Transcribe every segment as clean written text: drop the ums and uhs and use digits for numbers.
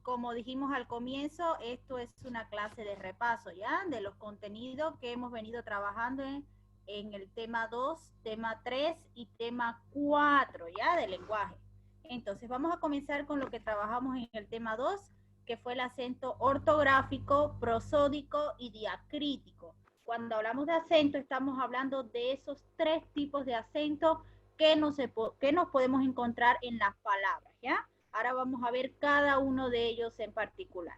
como dijimos al comienzo, esto es una clase de repaso, ¿ya? De los contenidos que hemos venido trabajando en el tema 2, tema 3 y tema 4, ¿ya? Del lenguaje. Entonces, vamos a comenzar con lo que trabajamos en el tema 2, que fue el acento ortográfico, prosódico y diacrítico. Cuando hablamos de acento, estamos hablando de esos tres tipos de acento que nos podemos encontrar en las palabras, ¿ya? Ahora vamos a ver cada uno de ellos en particular.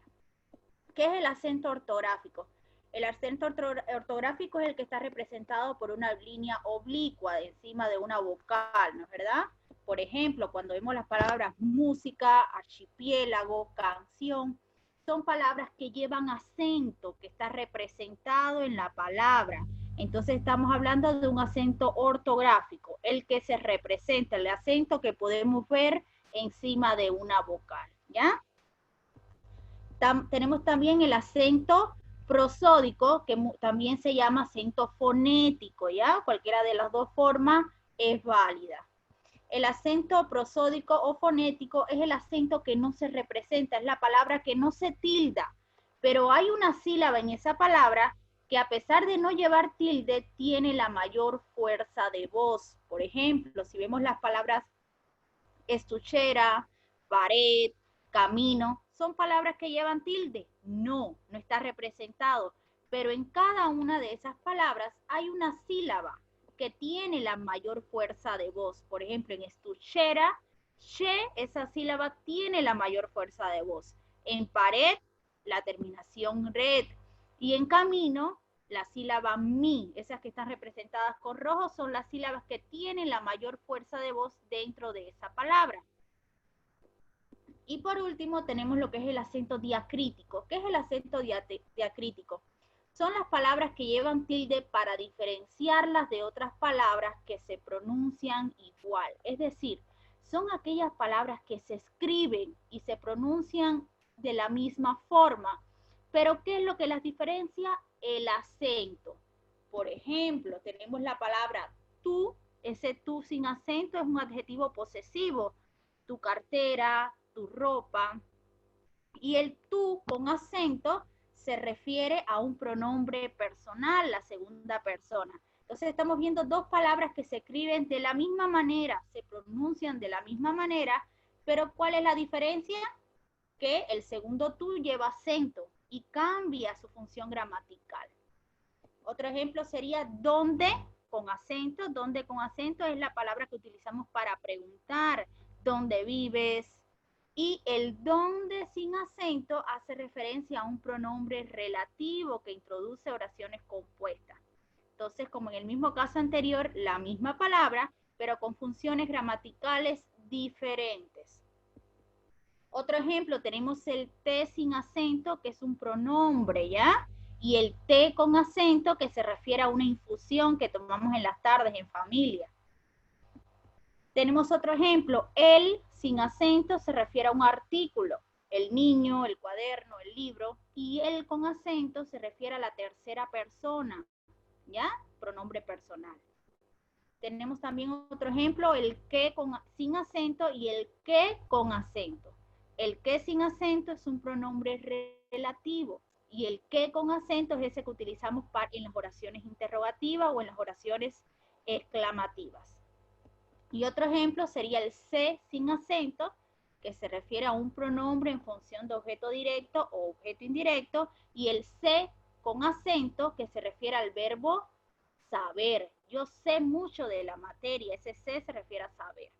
¿Qué es el acento ortográfico? El acento ortográfico es el que está representado por una línea oblicua encima de una vocal, ¿no es verdad? Por ejemplo, cuando vemos las palabras música, archipiélago, canción, son palabras que llevan acento, que está representado en la palabra. Entonces estamos hablando de un acento ortográfico, el que se representa, el acento que podemos ver encima de una vocal, ¿ya? Tenemos también el acento prosódico, que también se llama acento fonético, ¿ya? Cualquiera de las dos formas es válida. El acento prosódico o fonético es el acento que no se representa, es la palabra que no se tilda, pero hay una sílaba en esa palabra que a pesar de no llevar tilde, tiene la mayor fuerza de voz. Por ejemplo, si vemos las palabras estuchera, pared, camino, ¿son palabras que llevan tilde? No, no está representado, pero en cada una de esas palabras hay una sílaba que tiene la mayor fuerza de voz. Por ejemplo, en estuchera, she, esa sílaba tiene la mayor fuerza de voz. En pared, la terminación red. Y en camino, la sílaba mi, esas que están representadas con rojo, son las sílabas que tienen la mayor fuerza de voz dentro de esa palabra. Y por último tenemos lo que es el acento diacrítico. ¿Qué es el acento diacrítico? Son las palabras que llevan tilde para diferenciarlas de otras palabras que se pronuncian igual. Es decir, son aquellas palabras que se escriben y se pronuncian de la misma forma. Pero ¿qué es lo que las diferencia? El acento. Por ejemplo, tenemos la palabra tú, ese tú sin acento es un adjetivo posesivo. Tu cartera, tu ropa. Y el tú con acento se refiere a un pronombre personal, la segunda persona. Entonces estamos viendo dos palabras que se escriben de la misma manera, se pronuncian de la misma manera, pero ¿cuál es la diferencia? Que el segundo tú lleva acento y cambia su función gramatical. Otro ejemplo sería dónde con acento. Dónde con acento es la palabra que utilizamos para preguntar dónde vives. Y el dónde sin acento hace referencia a un pronombre relativo que introduce oraciones compuestas. Entonces, como en el mismo caso anterior, la misma palabra, pero con funciones gramaticales diferentes. Otro ejemplo, tenemos el te sin acento, que es un pronombre, ¿ya? Y el té con acento, que se refiere a una infusión que tomamos en las tardes en familia. Tenemos otro ejemplo, el sin acento se refiere a un artículo, el niño, el cuaderno, el libro, y el con acento se refiere a la tercera persona, ¿ya? Pronombre personal. Tenemos también otro ejemplo, el que sin acento y el que con acento. El que sin acento es un pronombre relativo y el que con acento es ese que utilizamos en las oraciones interrogativas o en las oraciones exclamativas. Y otro ejemplo sería el se sin acento, que se refiere a un pronombre en función de objeto directo o objeto indirecto, y el se con acento, que se refiere al verbo saber. Yo sé mucho de la materia, ese se refiere a saber.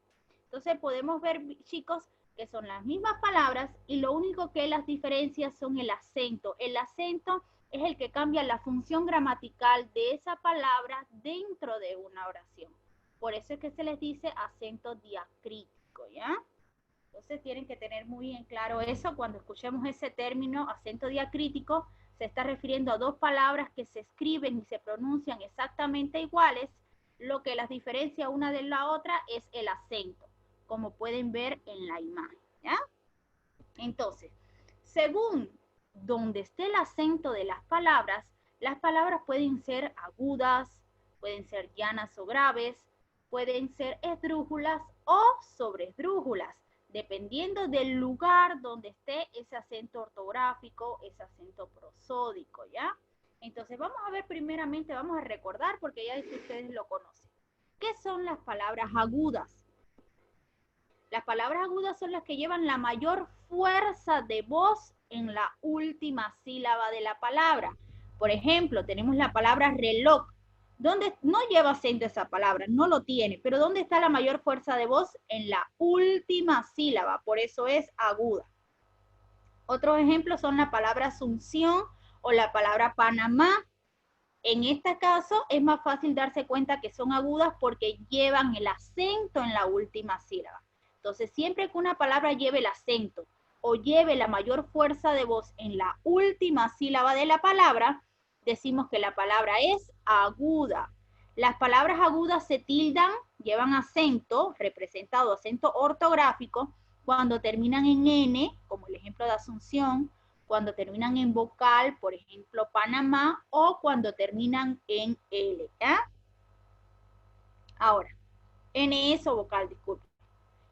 Entonces podemos ver, chicos, que son las mismas palabras y lo único que las diferencias son el acento. El acento es el que cambia la función gramatical de esa palabra dentro de una oración. Por eso es que se les dice acento diacrítico, ¿ya? Entonces tienen que tener muy en claro eso. Cuando escuchemos ese término, acento diacrítico, se está refiriendo a dos palabras que se escriben y se pronuncian exactamente iguales. Lo que las diferencia una de la otra es el acento, como pueden ver en la imagen, ¿ya? Entonces, según donde esté el acento de las palabras pueden ser agudas, pueden ser llanas o graves, pueden ser esdrújulas o sobreesdrújulas. dependiendo del lugar donde esté ese acento ortográfico, ese acento prosódico, ¿ya? Entonces vamos a ver primeramente, vamos a recordar porque ya ustedes lo conocen. ¿Qué son las palabras agudas? Las palabras agudas son las que llevan la mayor fuerza de voz en la última sílaba de la palabra. Por ejemplo, tenemos la palabra reloj, donde no lleva acento esa palabra, no lo tiene, pero ¿dónde está la mayor fuerza de voz? En la última sílaba, por eso es aguda. Otros ejemplos son la palabra Asunción o la palabra Panamá. En este caso es más fácil darse cuenta que son agudas porque llevan el acento en la última sílaba. Entonces, siempre que una palabra lleve el acento o lleve la mayor fuerza de voz en la última sílaba de la palabra, decimos que la palabra es aguda. Las palabras agudas se tildan, llevan acento, representado acento ortográfico, cuando terminan en N, como el ejemplo de Asunción, cuando terminan en vocal, por ejemplo, Panamá, o cuando terminan en L, ¿ya? Ahora, N es o vocal, disculpe.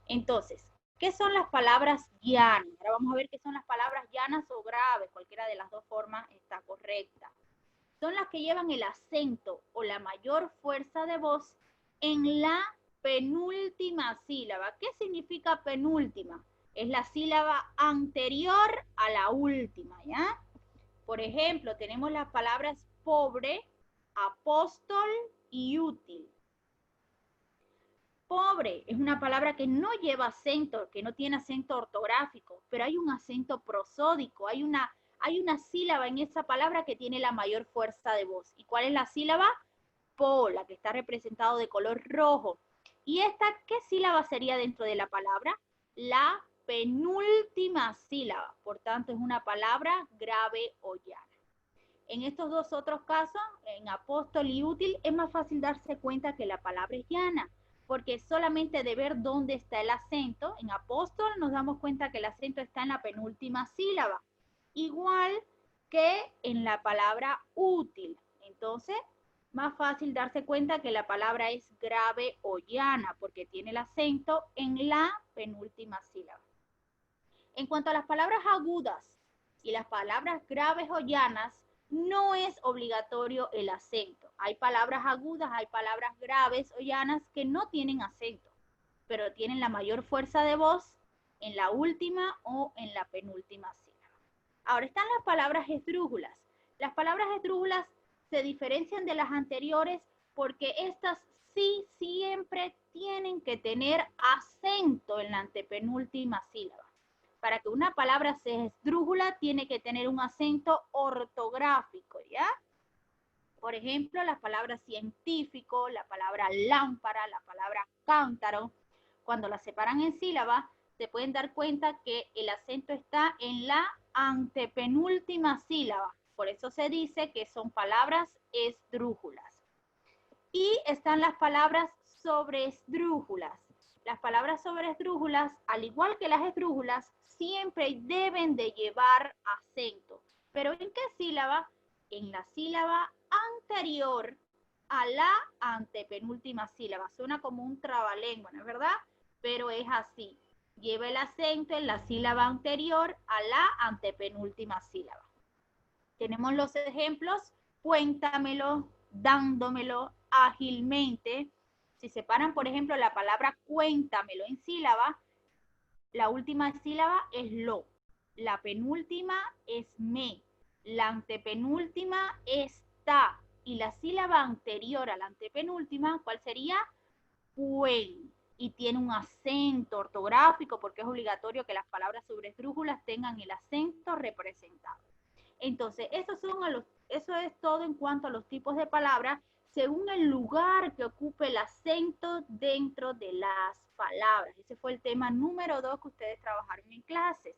Entonces, ¿qué son las palabras llanas? Ahora vamos a ver qué son las palabras llanas o graves, cualquiera de las dos formas está correcta. Son las que llevan el acento o la mayor fuerza de voz en la penúltima sílaba. ¿Qué significa penúltima? Es la sílaba anterior a la última, ¿ya? Por ejemplo, tenemos las palabras pobre, apóstol y útil. Pobre es una palabra que no lleva acento, que no tiene acento ortográfico, pero hay un acento prosódico, hay una sílaba en esa palabra que tiene la mayor fuerza de voz. ¿Y cuál es la sílaba? Po, la que está representado de color rojo. ¿Y esta qué sílaba sería dentro de la palabra? La penúltima sílaba. Por tanto, es una palabra grave o llana. En estos dos otros casos, en apóstol y útil, es más fácil darse cuenta que la palabra es llana, porque solamente de ver dónde está el acento, en apóstol nos damos cuenta que el acento está en la penúltima sílaba, igual que en la palabra útil. Entonces, más fácil darse cuenta que la palabra es grave o llana, porque tiene el acento en la penúltima sílaba. En cuanto a las palabras agudas y las palabras graves o llanas, no es obligatorio el acento. Hay palabras agudas, hay palabras graves o llanas que no tienen acento, pero tienen la mayor fuerza de voz en la última o en la penúltima sílaba. Ahora están las palabras esdrújulas. Las palabras esdrújulas se diferencian de las anteriores porque estas sí siempre tienen que tener acento en la antepenúltima sílaba. Para que una palabra sea esdrújula, tiene que tener un acento ortográfico, ¿ya? Por ejemplo, las palabras científico, la palabra lámpara, la palabra cántaro, cuando las separan en sílabas, se pueden dar cuenta que el acento está en la antepenúltima sílaba. Por eso se dice que son palabras esdrújulas. Y están las palabras sobreesdrújulas. Las palabras sobreesdrújulas, al igual que las esdrújulas, siempre deben de llevar acento. ¿Pero en qué sílaba? En la sílaba anterior a la antepenúltima sílaba. Suena como un trabalengua, ¿no es verdad? Pero es así. Lleva el acento en la sílaba anterior a la antepenúltima sílaba. Tenemos los ejemplos, cuéntamelo, dándomelo, ágilmente. Si separan, por ejemplo, la palabra cuéntamelo en sílaba, la última sílaba es lo, la penúltima es me, la antepenúltima es ta, y la sílaba anterior a la antepenúltima, ¿cuál sería? Puen. Y tiene un acento ortográfico porque es obligatorio que las palabras sobresdrújulas tengan el acento representado. Entonces, eso es todo en cuanto a los tipos de palabras según el lugar que ocupe el acento dentro de las palabras. Ese fue el tema número 2 que ustedes trabajaron en clases.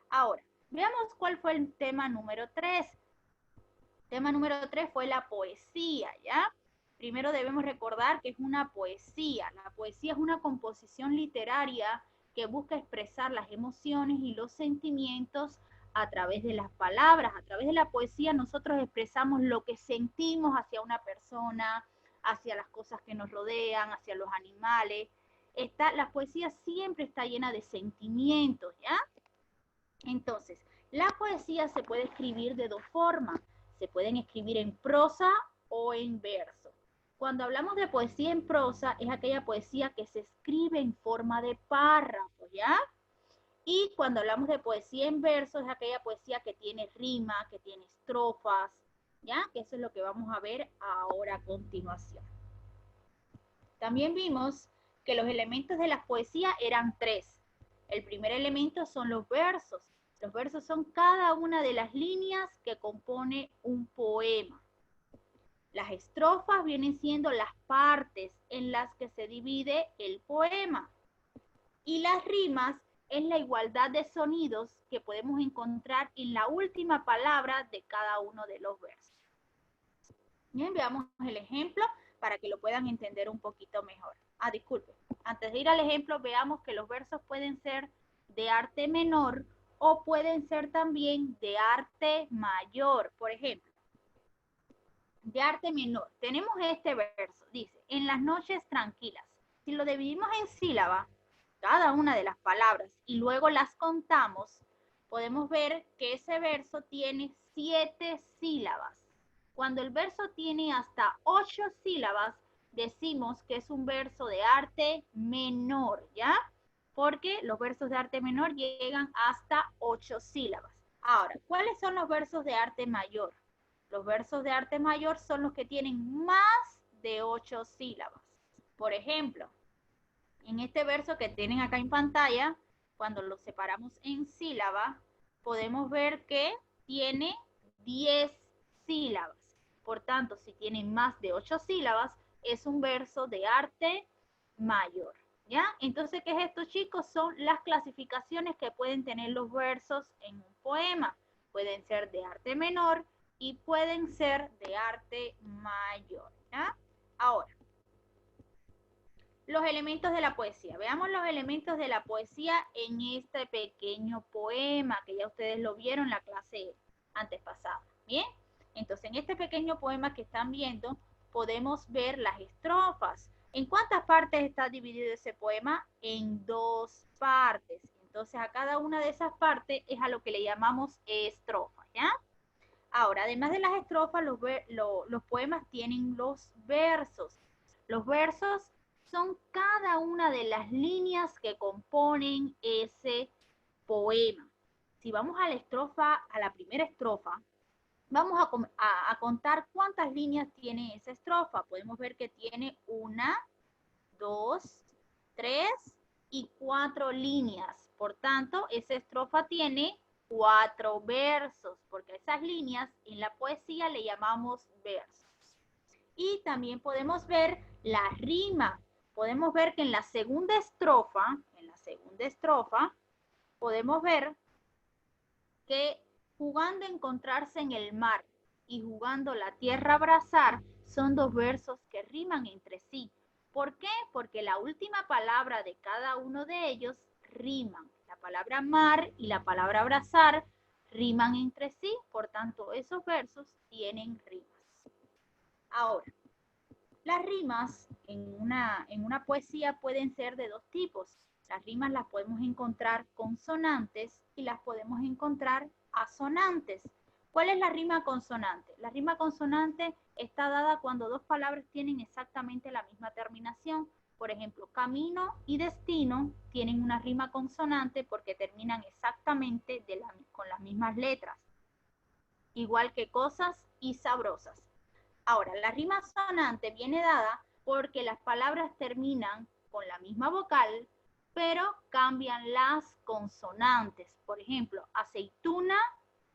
Ahora, veamos cuál fue el tema número 3. El tema número 3 fue la poesía, ¿ya? Primero debemos recordar que es una poesía. La poesía es una composición literaria que busca expresar las emociones y los sentimientos a través de las palabras. A través de la poesía nosotros expresamos lo que sentimos hacia una persona, hacia las cosas que nos rodean, hacia los animales. La poesía siempre está llena de sentimientos, ¿ya? Entonces, la poesía se puede escribir de dos formas. Se pueden escribir en prosa o en verso. Cuando hablamos de poesía en prosa, es aquella poesía que se escribe en forma de párrafo, ¿ya? Y cuando hablamos de poesía en verso, es aquella poesía que tiene rima, que tiene estrofas, ¿ya? Que eso es lo que vamos a ver ahora a continuación. También vimos que los elementos de la poesía eran tres. El primer elemento son los versos. Los versos son cada una de las líneas que compone un poema. Las estrofas vienen siendo las partes en las que se divide el poema. Y las rimas es la igualdad de sonidos que podemos encontrar en la última palabra de cada uno de los versos. Bien, veamos el ejemplo para que lo puedan entender un poquito mejor. Disculpen, antes de ir al ejemplo, veamos que los versos pueden ser de arte menor o pueden ser también de arte mayor. Por ejemplo, de arte menor, tenemos este verso, dice, en las noches tranquilas. Si lo dividimos en sílaba, cada una de las palabras, y luego las contamos, podemos ver que ese verso tiene 7 sílabas. Cuando el verso tiene hasta 8 sílabas, decimos que es un verso de arte menor, ¿ya? Porque los versos de arte menor llegan hasta 8 sílabas. Ahora, ¿cuáles son los versos de arte mayor? Los versos de arte mayor son los que tienen más de 8 sílabas. Por ejemplo, en este verso que tienen acá en pantalla, cuando lo separamos en sílaba, podemos ver que tiene 10 sílabas. Por tanto, si tiene más de 8 sílabas, es un verso de arte mayor. ¿Ya? Entonces, ¿qué es esto, chicos? Son las clasificaciones que pueden tener los versos en un poema. Pueden ser de arte menor y pueden ser de arte mayor. ¿Ya? Ahora, los elementos de la poesía. Veamos los elementos de la poesía en este pequeño poema, que ya ustedes lo vieron en la clase antes pasada. ¿Bien? Entonces, en este pequeño poema que están viendo, podemos ver las estrofas. ¿En cuántas partes está dividido ese poema? En 2 partes. Entonces, a cada una de esas partes es a lo que le llamamos estrofa, ¿ya? Ahora, además de las estrofas, los poemas tienen los versos. Los versos son cada una de las líneas que componen ese poema. Si vamos a la estrofa, a la primera estrofa, vamos a contar cuántas líneas tiene esa estrofa. Podemos ver que tiene 1, 2, 3 y 4 líneas. Por tanto, esa estrofa tiene 4 versos, porque a esas líneas en la poesía le llamamos versos. Y también podemos ver la rima. Podemos ver que en la segunda estrofa, podemos ver que jugando a encontrarse en el mar y jugando la tierra a abrazar, son 2 versos que riman entre sí. ¿Por qué? Porque la última palabra de cada uno de ellos riman. La palabra mar y la palabra abrazar riman entre sí, por tanto esos versos tienen rimas. Ahora, las rimas en una poesía pueden ser de 2 tipos. Las rimas las podemos encontrar consonantes y las podemos encontrar asonantes. ¿Cuál es la rima consonante? La rima consonante está dada cuando 2 palabras tienen exactamente la misma terminación. Por ejemplo, camino y destino tienen una rima consonante porque terminan exactamente con las mismas letras. Igual que cosas y sabrosas. Ahora, la rima sonante viene dada porque las palabras terminan con la misma vocal, pero cambian las consonantes. Por ejemplo, aceituna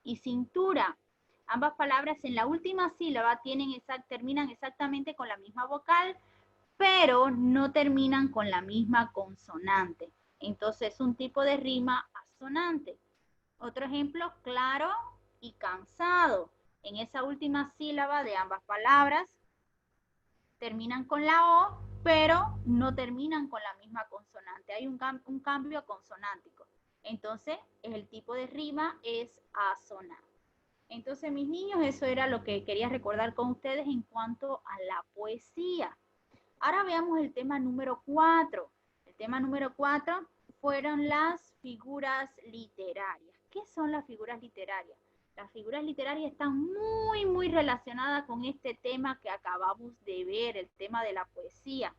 y cintura. Ambas palabras en la última sílaba terminan exactamente con la misma vocal, pero no terminan con la misma consonante. Entonces, es un tipo de rima asonante. Otro ejemplo, claro y cansado. En esa última sílaba de ambas palabras terminan con la O, pero no terminan con la misma consonante. Hay un cambio consonántico. Entonces, el tipo de rima es asonante. Entonces, mis niños, eso era lo que quería recordar con ustedes en cuanto a la poesía. Ahora veamos el tema número 4. El tema número 4 fueron las figuras literarias. ¿Qué son las figuras literarias? Las figuras literarias están muy relacionadas con este tema que acabamos de ver, el tema de la poesía.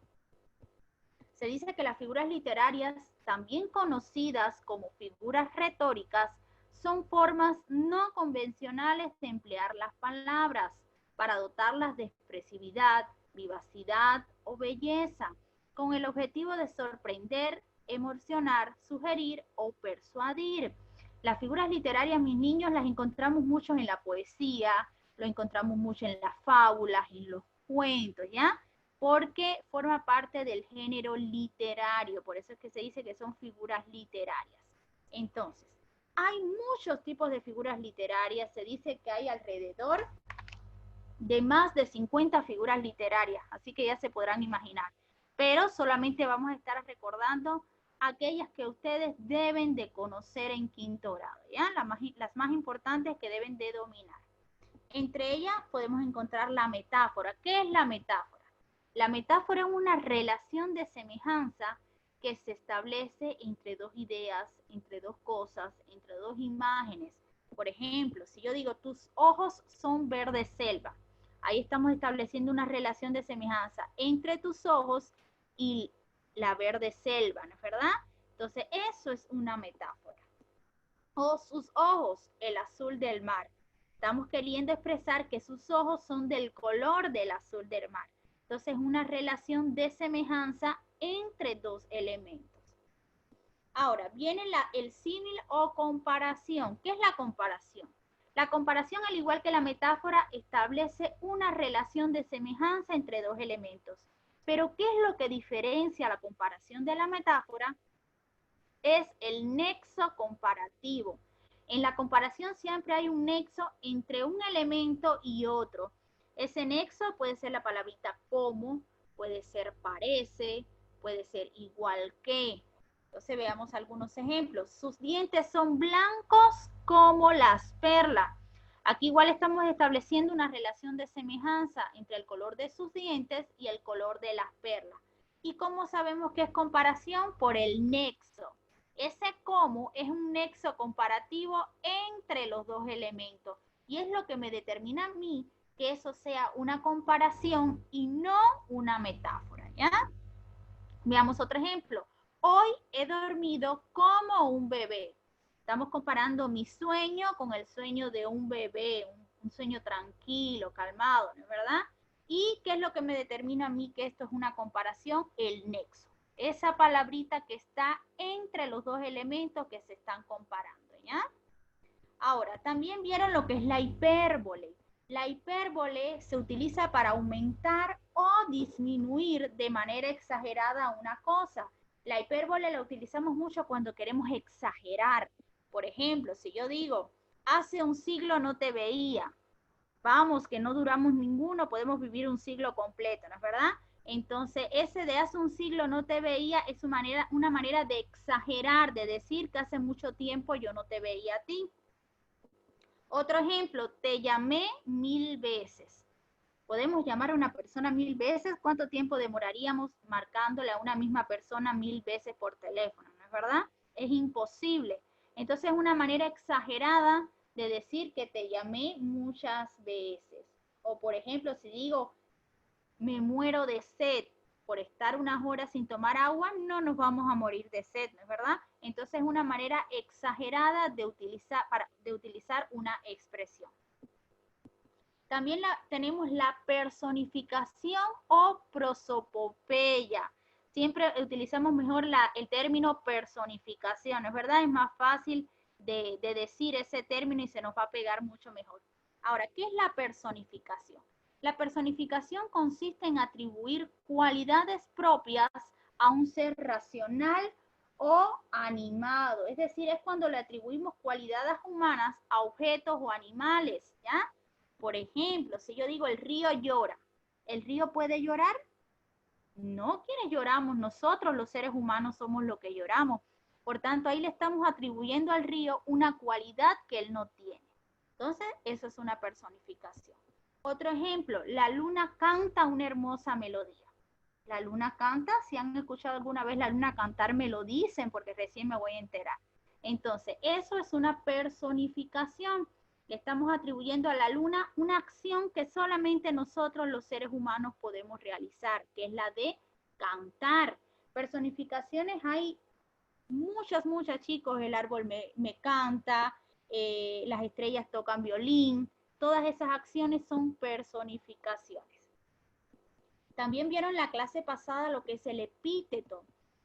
Se dice que las figuras literarias, también conocidas como figuras retóricas, son formas no convencionales de emplear las palabras para dotarlas de expresividad, vivacidad o belleza, con el objetivo de sorprender, emocionar, sugerir o persuadir. Las figuras literarias, mis niños, las encontramos mucho en la poesía, lo encontramos mucho en las fábulas, en los cuentos, ¿ya? Porque forma parte del género literario, por eso es que se dice que son figuras literarias. Entonces, hay muchos tipos de figuras literarias, se dice que hay alrededor de más de 50 figuras literarias, así que ya se podrán imaginar. Pero solamente vamos a estar recordando aquellas que ustedes deben de conocer en quinto grado, ¿ya? Las más importantes que deben de dominar. Entre ellas podemos encontrar la metáfora. ¿Qué es la metáfora? La metáfora es una relación de semejanza que se establece entre dos ideas, entre dos cosas, entre dos imágenes. Por ejemplo, si yo digo, tus ojos son verde selva, ahí estamos estableciendo una relación de semejanza entre tus ojos y la verde selva, ¿no es verdad? Entonces, eso es una metáfora. O sus ojos, el azul del mar. Estamos queriendo expresar que sus ojos son del color del azul del mar. Entonces, una relación de semejanza entre dos elementos. Ahora, viene el símil o comparación. ¿Qué es la comparación? La comparación, al igual que la metáfora, establece una relación de semejanza entre dos elementos. Pero, ¿qué es lo que diferencia la comparación de la metáfora? Es el nexo comparativo. En la comparación siempre hay un nexo entre un elemento y otro. Ese nexo puede ser la palabrita como, puede ser parece, puede ser igual que. Entonces veamos algunos ejemplos. Sus dientes son blancos como las perlas. Aquí igual estamos estableciendo una relación de semejanza entre el color de sus dientes y el color de las perlas. ¿Y cómo sabemos que es comparación? Por el nexo. Ese como es un nexo comparativo entre los dos elementos y es lo que me determina a mí que eso sea una comparación y no una metáfora, ¿ya? Veamos otro ejemplo. Hoy he dormido como un bebé. Estamos comparando mi sueño con el sueño de un bebé, un sueño tranquilo, calmado, ¿no es verdad? ¿Y qué es lo que me determina a mí que esto es una comparación? El nexo. Esa palabrita que está entre los dos elementos que se están comparando, ¿ya? Ahora, también vieron lo que es la hipérbole. La hipérbole se utiliza para aumentar o disminuir de manera exagerada una cosa. La hipérbole la utilizamos mucho cuando queremos exagerar. Por ejemplo, si yo digo, hace un siglo no te veía. Vamos, que no duramos ninguno, podemos vivir un siglo completo, ¿no es verdad? Entonces, ese de hace un siglo no te veía es una manera de exagerar, de decir que hace mucho tiempo yo no te veía a ti. Otro ejemplo, te llamé 1000 veces. Podemos llamar a una persona 1000 veces. ¿Cuánto tiempo demoraríamos marcándole a una misma persona 1000 veces por teléfono? ¿No es verdad? Es imposible. Entonces es una manera exagerada de decir que te llamé muchas veces. O por ejemplo, si digo, me muero de sed por estar unas horas sin tomar agua, no nos vamos a morir de sed, ¿no es verdad? Entonces es una manera exagerada de utilizar una expresión. También tenemos la personificación o prosopopeya. Siempre utilizamos mejor el término personificación, ¿no es verdad? Es más fácil de decir ese término y se nos va a pegar mucho mejor. Ahora, ¿qué es la personificación? La personificación consiste en atribuir cualidades propias a un ser racional o animado. Es decir, es cuando le atribuimos cualidades humanas a objetos o animales, ¿ya? Por ejemplo, si yo digo el río llora, ¿el río puede llorar? No, quienes lloramos, nosotros los seres humanos somos los que lloramos. Por tanto, ahí le estamos atribuyendo al río una cualidad que él no tiene. Entonces, eso es una personificación. Otro ejemplo, la luna canta una hermosa melodía. La luna canta, si han escuchado alguna vez la luna cantar, me lo dicen porque recién me voy a enterar. Entonces, eso es una personificación. Le estamos atribuyendo a la luna una acción que solamente nosotros los seres humanos podemos realizar, que es la de cantar. Personificaciones hay muchas, muchas, chicos. El árbol me canta, las estrellas tocan violín. Todas esas acciones son personificaciones. También vieron la clase pasada lo que es el epíteto.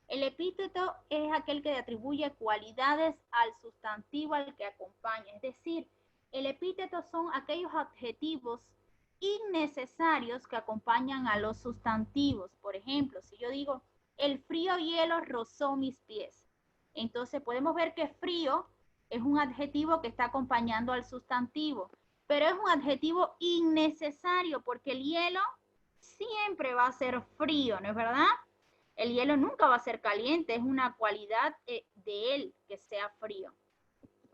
El epíteto es aquel que atribuye cualidades al sustantivo al que acompaña. Es decir, el epíteto son aquellos adjetivos innecesarios que acompañan a los sustantivos. Por ejemplo, si yo digo, el frío hielo rozó mis pies. Entonces podemos ver que frío es un adjetivo que está acompañando al sustantivo, pero es un adjetivo innecesario porque el hielo siempre va a ser frío, ¿no es verdad? El hielo nunca va a ser caliente, es una cualidad de él que sea frío.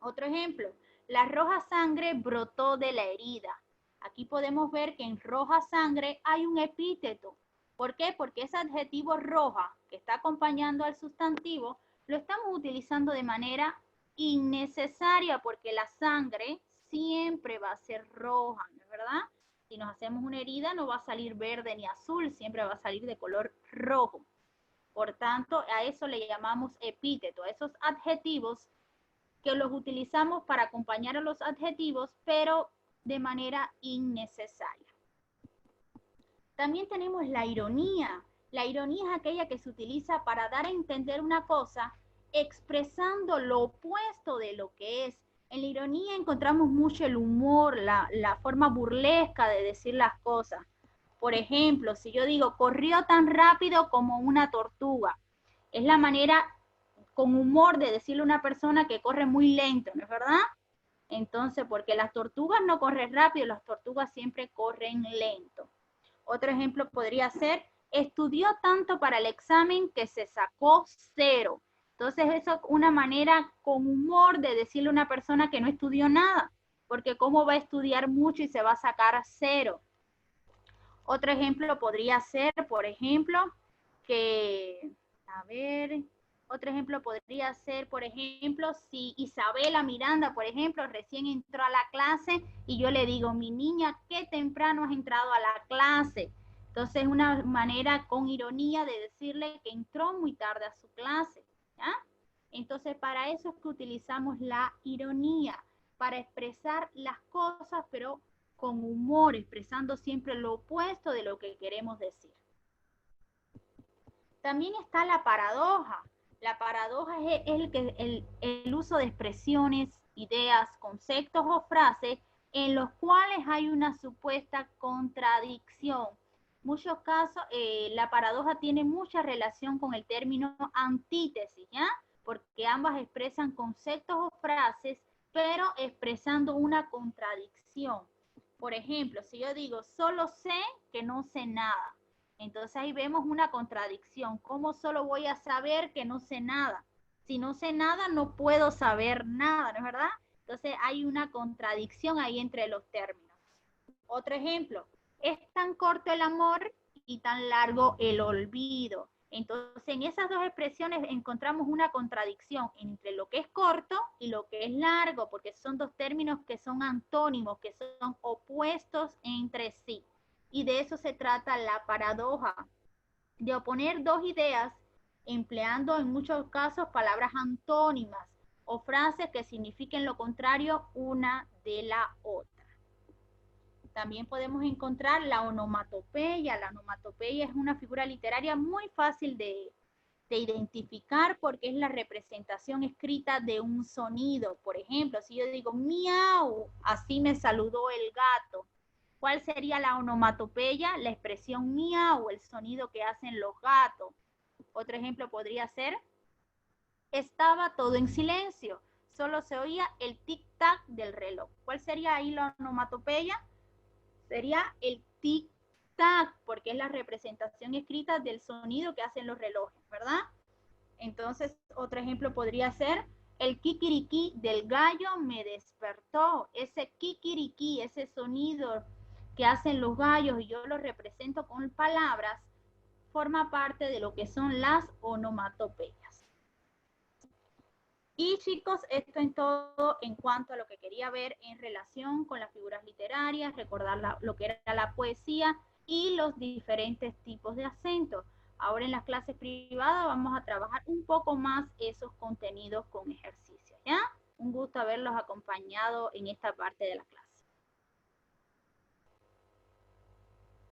Otro ejemplo, la roja sangre brotó de la herida. Aquí podemos ver que en roja sangre hay un epíteto. ¿Por qué? Porque ese adjetivo roja que está acompañando al sustantivo lo estamos utilizando de manera innecesaria porque la sangre siempre va a ser roja, ¿no es verdad? Si nos hacemos una herida no va a salir verde ni azul, siempre va a salir de color rojo. Por tanto, a eso le llamamos epíteto, a esos adjetivos que los utilizamos para acompañar a los adjetivos, pero de manera innecesaria. También tenemos la ironía. La ironía es aquella que se utiliza para dar a entender una cosa expresando lo opuesto de lo que es. En la ironía encontramos mucho el humor, la forma burlesca de decir las cosas. Por ejemplo, si yo digo, corrió tan rápido como una tortuga, es la manera con humor de decirle a una persona que corre muy lento, ¿no es verdad? Entonces, porque las tortugas no corren rápido, las tortugas siempre corren lento. Otro ejemplo podría ser, estudió tanto para el examen que se sacó 0. Entonces, eso es una manera con humor de decirle a una persona que no estudió nada, porque cómo va a estudiar mucho y se va a sacar 0. Otro ejemplo podría ser, por ejemplo, otro ejemplo podría ser, por ejemplo, si Isabela Miranda, por ejemplo, recién entró a la clase y yo le digo, mi niña, qué temprano has entrado a la clase. Entonces, es una manera con ironía de decirle que entró muy tarde a su clase, ¿ya? Entonces, para eso es que utilizamos la ironía, para expresar las cosas, pero con humor, expresando siempre lo opuesto de lo que queremos decir. También está la paradoja. La paradoja es el uso de expresiones, ideas, conceptos o frases en los cuales hay una supuesta contradicción. En muchos casos, la paradoja tiene mucha relación con el término antítesis, ¿ya? Porque ambas expresan conceptos o frases, pero expresando una contradicción. Por ejemplo, si yo digo, solo sé que no sé nada. Entonces ahí vemos una contradicción. ¿Cómo solo voy a saber que no sé nada? Si no sé nada, no puedo saber nada, ¿no es verdad? Entonces hay una contradicción ahí entre los términos. Otro ejemplo, es tan corto el amor y tan largo el olvido. Entonces, en esas dos expresiones encontramos una contradicción entre lo que es corto y lo que es largo, porque son dos términos que son antónimos, que son opuestos entre sí. Y de eso se trata la paradoja, de oponer dos ideas empleando en muchos casos palabras antónimas o frases que signifiquen lo contrario una de la otra. También podemos encontrar la onomatopeya. La onomatopeya es una figura literaria muy fácil de identificar porque es la representación escrita de un sonido. Por ejemplo, si yo digo miau, así me saludó el gato. ¿Cuál sería la onomatopeya? La expresión miau, el sonido que hacen los gatos. Otro ejemplo podría ser, estaba todo en silencio, solo se oía el tic-tac del reloj. ¿Cuál sería ahí la onomatopeya? Sería el tic-tac, porque es la representación escrita del sonido que hacen los relojes, ¿verdad? Entonces, otro ejemplo podría ser, el kikiriki del gallo me despertó. Ese kikiriki, ese sonido que hacen los gallos, y yo lo represento con palabras, forma parte de lo que son las onomatopeyas. Y chicos, esto es todo en cuanto a lo que quería ver en relación con las figuras literarias, recordar lo que era la poesía y los diferentes tipos de acentos. Ahora en las clases privadas vamos a trabajar un poco más esos contenidos con ejercicios, ¿ya? Un gusto haberlos acompañado en esta parte de la clase.